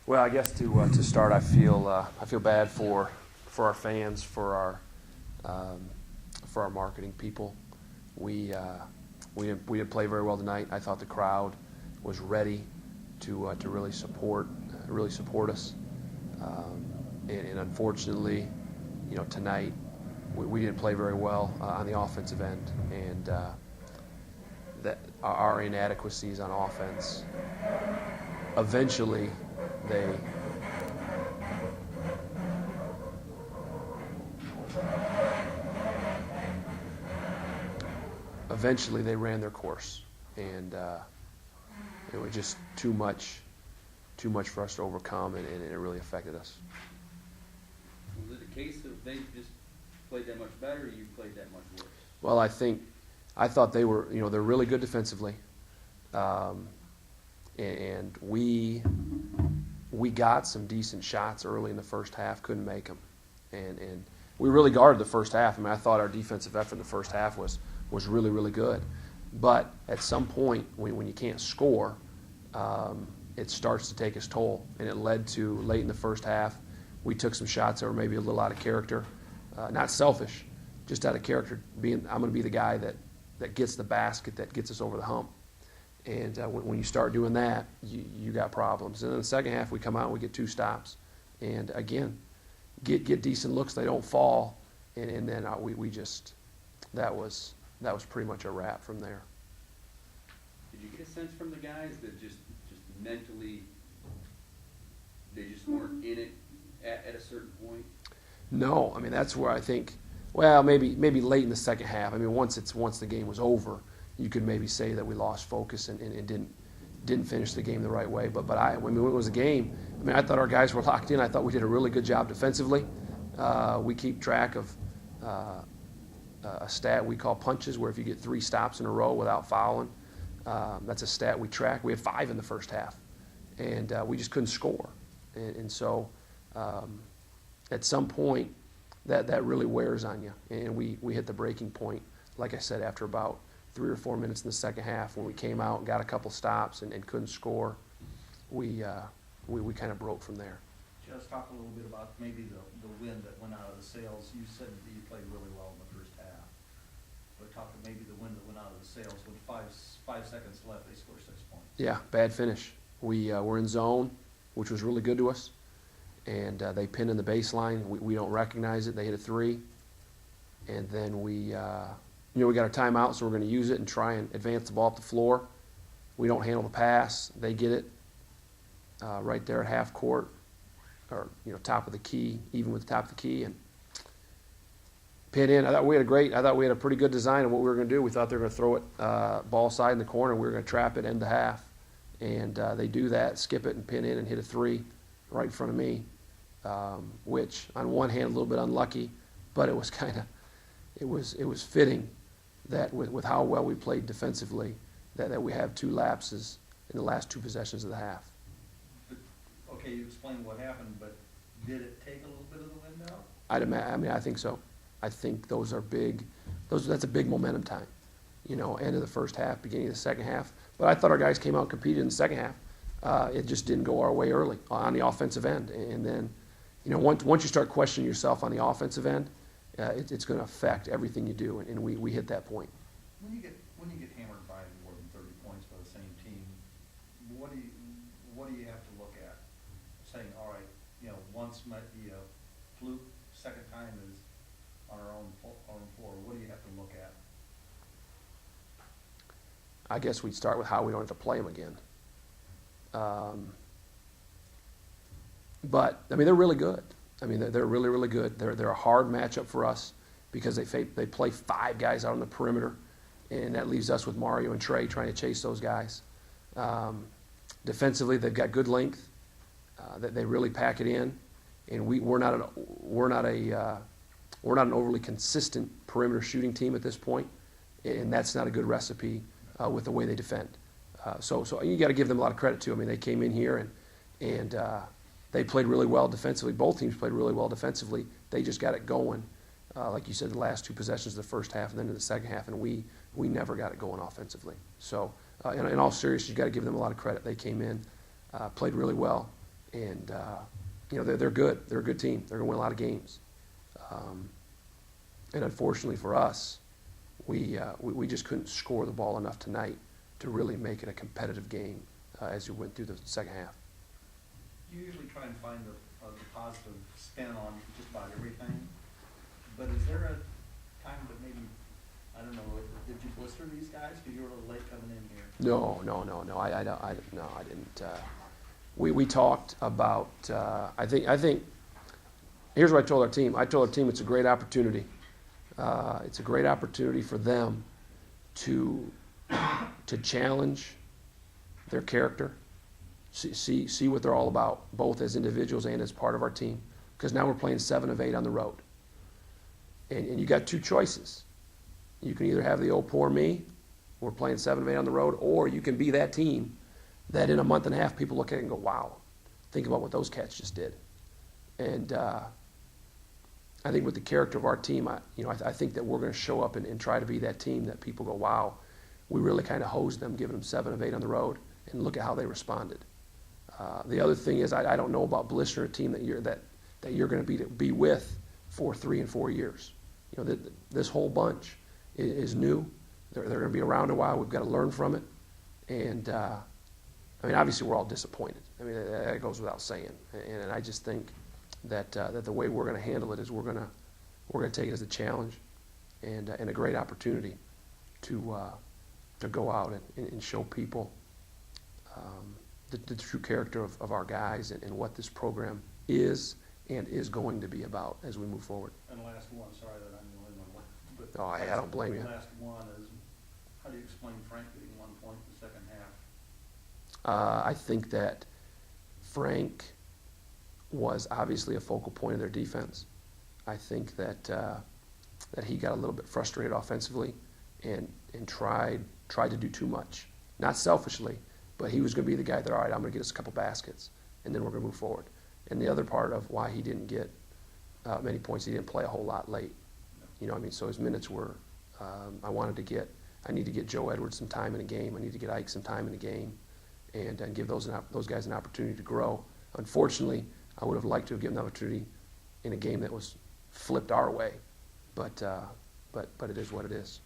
Well, I guess to start, I feel bad for our fans, for our marketing people. We didn't play very well tonight. I thought the crowd was ready to really support us, and unfortunately, tonight we didn't play very well on the offensive end, and that our inadequacies on offense eventually they ran their course, and it was just too much for us to overcome, and it really affected us. Was it a case of they just played that much better, or you played that much worse? Well, I thought they were, they're really good defensively, and we got some decent shots early in the first half, couldn't make them, and we really guarded the first half. I mean, I thought our defensive effort in the first half was really, really good, but at some point when you can't score, it starts to take its toll, and it led to late in the first half, we took some shots that were maybe a little out of character, not selfish, just out of character, I'm going to be the guy that gets the basket, that gets us over the hump. And when you start doing that, you got problems. And in the second half, we come out and we get 2 stops, and again, get decent looks. They don't fall, and then we just that was pretty much a wrap from there. Did you get a sense from the guys that just mentally they just weren't in it at a certain point? No, I mean that's where I think. Well, maybe late in the second half. I mean, once the game was over, you could maybe say that we lost focus and didn't finish the game the right way. But when it was a game, I mean, I thought our guys were locked in. I thought we did a really good job defensively. We keep track of a stat we call punches, where if you get 3 stops in a row without fouling, that's a stat we track. We had 5 in the first half, and we just couldn't score. And so at some point, that really wears on you. And we hit the breaking point, like I said, after about 3 or 4 minutes in the second half, when we came out and got a couple stops and couldn't score. We kind of broke from there. Just talk a little bit about maybe the wind that went out of the sails. You said that you played really well in the first half, but talk about maybe the wind that went out of the sails. With 5 seconds left, they scored 6 points. Yeah, bad finish. We were in zone, which was really good to us, and they pinned in the baseline. We don't recognize it. They hit a 3, and then we got our timeout, so we're going to use it and try and advance the ball up the floor. We don't handle the pass. They get it right there at half court, or top of the key, even with the top of the key, and pin in. I thought we had a pretty good design of what we were going to do. We thought they were going to throw it ball side in the corner, and we were going to trap it end to half. And they do that, skip it, and pin in and hit a 3 right in front of me, which on one hand a little bit unlucky, but it was it was fitting that with how well we played defensively, that we have 2 lapses in the last 2 possessions of the half. But, okay, you explained what happened, but did it take a little bit of the wind out? I think so. I think those are big. That's a big momentum time. End of the first half, beginning of the second half. But I thought our guys came out and competed in the second half. It just didn't go our way early on the offensive end, and then, once you start questioning yourself on the offensive end, it's going to affect everything you do, and we hit that point. When you get hammered by more than 30 points by the same team, what do you have to look at? Saying, all right, once might be a fluke, second time is on our own floor. What do you have to look at? I guess we'd start with how we don't have to play them again. But I mean, they're really good. I mean, they're really, really good. They're a hard matchup for us because they play 5 guys out on the perimeter, and that leaves us with Mario and Trey trying to chase those guys. Defensively, they've got good length. That they really pack it in, and we're not an overly consistent perimeter shooting team at this point, and that's not a good recipe with the way they defend. So you got to give them a lot of credit too. I mean, they came in here and they played really well defensively. Both teams played really well defensively. They just got it going, like you said, the last 2 possessions of the first half and then in the second half, and we never got it going offensively. So in all seriousness, you got to give them a lot of credit. They came in, played really well, And, they're good. They're a good team. They're going to win a lot of games. And unfortunately for us, we just couldn't score the ball enough tonight to really make it a competitive game as we went through the second half. You usually try and find the positive spin on just about everything, but is there a time that maybe, I don't know, did you blister these guys because you were a little late coming in here? No. I didn't. We talked about. I think. Here's what I told our team. I told our team it's a great opportunity. It's a great opportunity for them to challenge their character, see what they're all about, both as individuals and as part of our team. Because now we're playing 7 of 8 on the road, and you got two choices. You can either have the old poor me, we're playing 7 of 8 on the road, or you can be that team that in a month and a half people look at it and go, wow, think about what those cats just did. And I think with the character of our team, I think that we're going to show up and try to be that team that people go, wow, we really kind of hosed them, giving them 7 of 8 on the road, and look at how they responded. The other thing is I don't know about blistering a team that you're going to be with for 3 and 4 years. This whole bunch is new. They're going to be around a while. We've got to learn from it. And, obviously we're all disappointed. That goes without saying. And I just think that the way we're going to handle it is we're going to take it as a challenge and a great opportunity to go out and show people the true character of our guys and what this program is and is going to be about as we move forward. And last one, sorry that I'm the only one. But Oh, I don't blame you. The last one is, how do you explain Frank getting 1 point in the second half? I think that Frank was obviously a focal point of their defense. I think that he got a little bit frustrated offensively and tried to do too much. Not selfishly, but he was going to be the guy that, all right, I'm going to get us a couple baskets, and then we're going to move forward. And the other part of why he didn't get many points, he didn't play a whole lot late. So his minutes were, I need to get Joe Edwards some time in a game. I need to get Ike some time in a game and give those guys an opportunity to grow. Unfortunately, I would have liked to have given the opportunity in a game that was flipped our way, but it is what it is.